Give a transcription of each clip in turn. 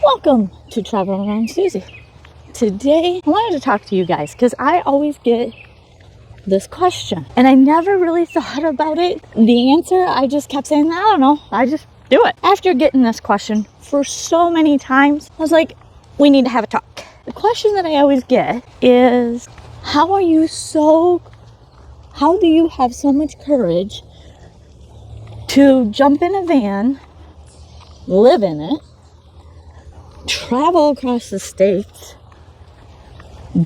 Welcome to Travel Around Suzy. Today, I wanted to talk to you guys because I always get this question and I never really thought about it. The answer, I just kept saying, I don't know, I just do it. After getting this question for so many times, I was like, we need to have a talk. The question that I always get is, how do you have so much courage to jump in a van, live in it, travel across the states,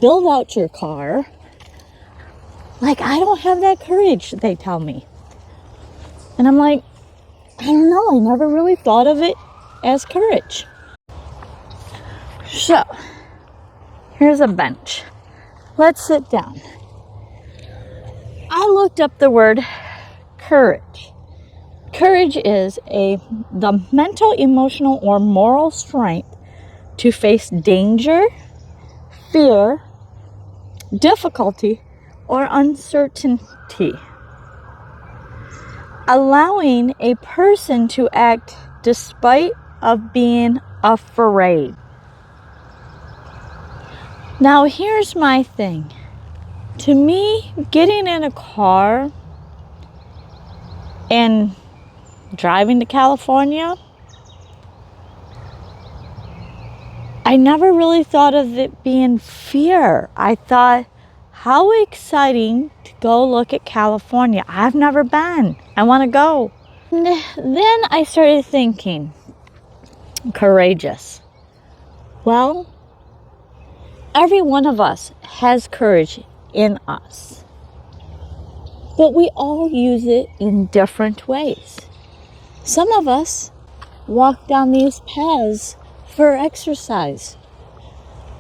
build out your car? Like, I don't have that courage, they tell me. And I'm like, I don't know, I never really thought of it as courage. So, here's a bench. Let's sit down. I looked up the word courage. Courage is the mental, emotional, or moral strength to face danger, fear, difficulty, or uncertainty. Allowing a person to act despite of being afraid. Now here's my thing. To me, getting in a car and driving to California, I never really thought of it being fear. I thought, how exciting to go look at California. I've never been. I want to go. And then I started thinking, courageous. Well, every one of us has courage in us, but we all use it in different ways. Some of us walk down these paths for exercise.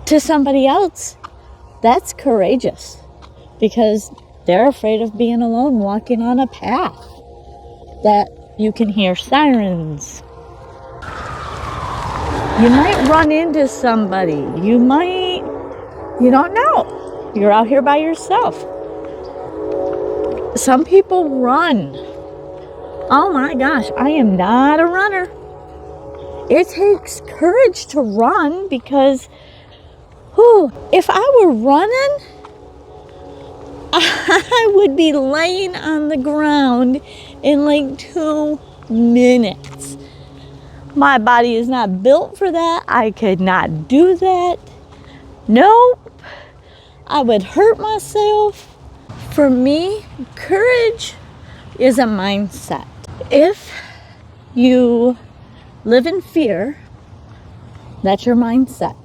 To somebody else, that's courageous because they're afraid of being alone walking on a path that you can hear sirens. You might run into somebody. You don't know. You're out here by yourself. Some people run. Oh my gosh, I am not a runner. It takes courage to run because if I were running, I would be laying on the ground in like 2 minutes. My body is not built for that. I could not do that. Nope. I would hurt myself. For me, courage is a mindset. If you live in fear, that's your mindset.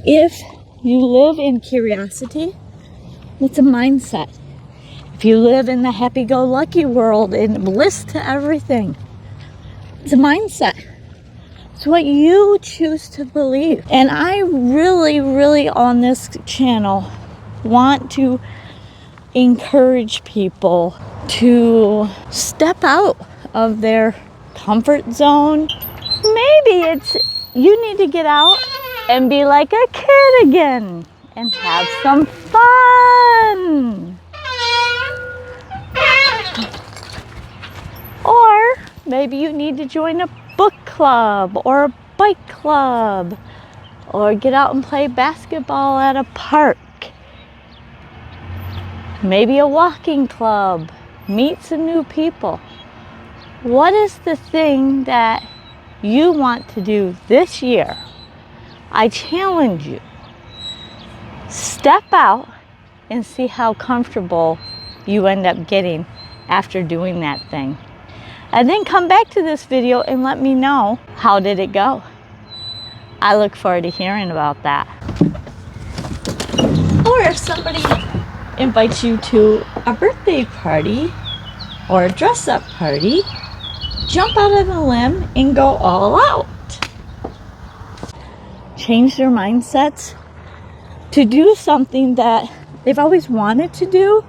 If you live in curiosity, it's a mindset. If you live in the happy-go-lucky world and bliss to everything, it's a mindset. It's what you choose to believe. And I really on this channel want to encourage people to step out of their comfort zone. Maybe it's you need to get out and be like a kid again and have some fun. Or maybe you need to join a book club or a bike club or get out and play basketball at a park. Maybe a walking club. Meet some new people. What is the thing that you want to do this year? I challenge you. Step out and see how comfortable you end up getting after doing that thing. And then come back to this video and let me know, how did it go? I look forward to hearing about that. Or if somebody invites you to a birthday party or a dress-up party, jump out of the limb and go all out. Change their mindsets to do something that they've always wanted to do,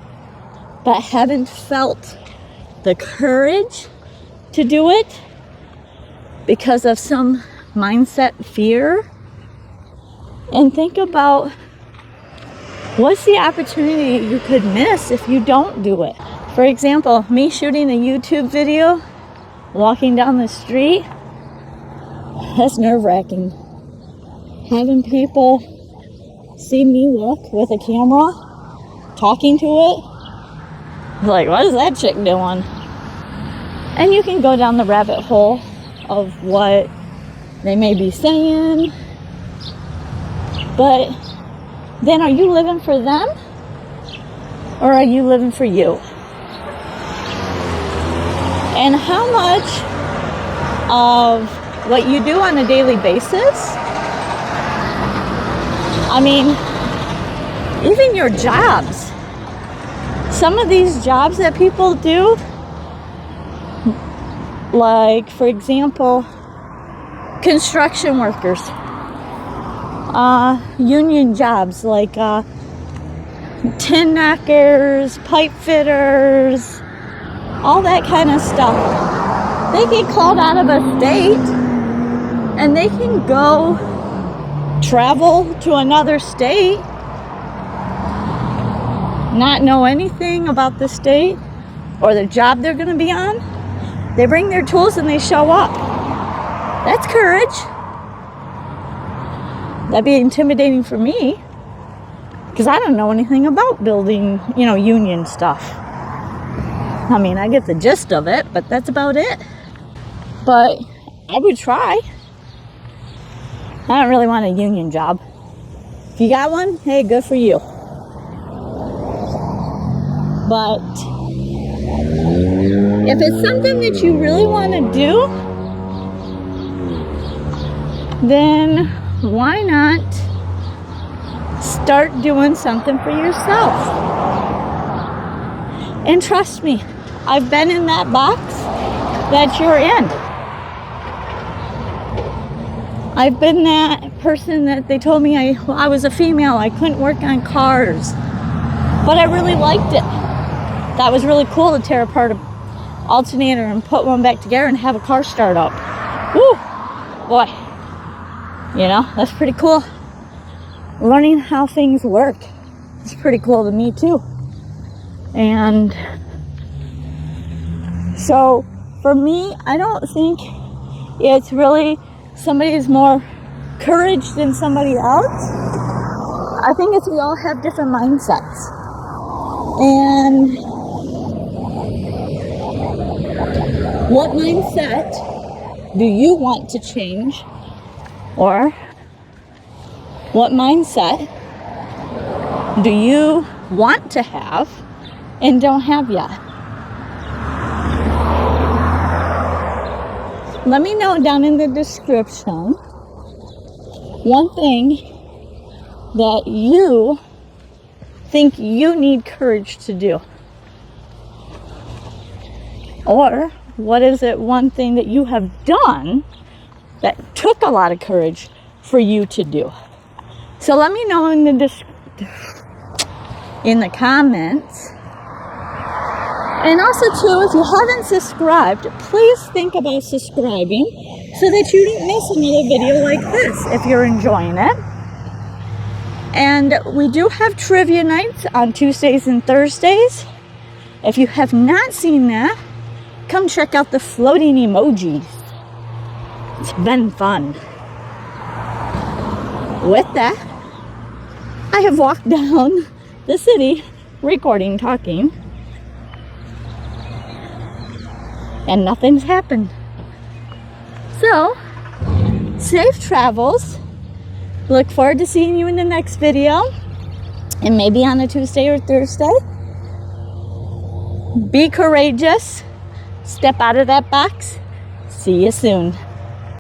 but haven't felt the courage to do it because of some mindset fear. And think about, what's the opportunity you could miss if you don't do it? For example, me shooting a YouTube video, walking down the street, That's nerve-wracking. Having people see me walk with a camera, talking to it. Like, what is that chick doing? And you can go down the rabbit hole of what they may be saying. But then are you living for them? Or are you living for you? And how much of what you do on a daily basis, I mean, even your jobs, some of these jobs that people do, like, for example, construction workers, union jobs like tin knockers, pipe fitters, all that kind of stuff. They get called out of a state and they can go travel to another state, not know anything about the state or the job they're going to be on. They bring their tools and they show up. That's courage. That'd be intimidating for me because I don't know anything about building, union stuff. I mean, I get the gist of it, but that's about it. But I would try. I don't really want a union job. If you got one, hey, good for you. But if it's something that you really want to do, then why not start doing something for yourself? And trust me, I've been in that box that you're in. I've been that person that they told me I was a female, I couldn't work on cars. But I really liked it. That was really cool to tear apart an alternator and put one back together and have a car start up. Woo! Boy. That's pretty cool. Learning how things work is pretty cool to me too. And so for me, I don't think it's really somebody is more courage than somebody else. I think it's we all have different mindsets. And what mindset do you want to change? Or what mindset do you want to have and don't have yet? Let me know down in the description one thing that you think you need courage to do. Or what is it one thing that you have done that took a lot of courage for you to do? So let me know in the comments. And also too, if you haven't subscribed, please think about subscribing so that you don't miss another video like this if you're enjoying it. And we do have trivia nights on Tuesdays and Thursdays. If you have not seen that, come check out the floating emojis. It's been fun. With that, I have walked down the city recording, talking, and nothing's happened. So, safe travels. Look forward to seeing you in the next video, and maybe on a Tuesday or Thursday. Be courageous. Step out of that box. See you soon.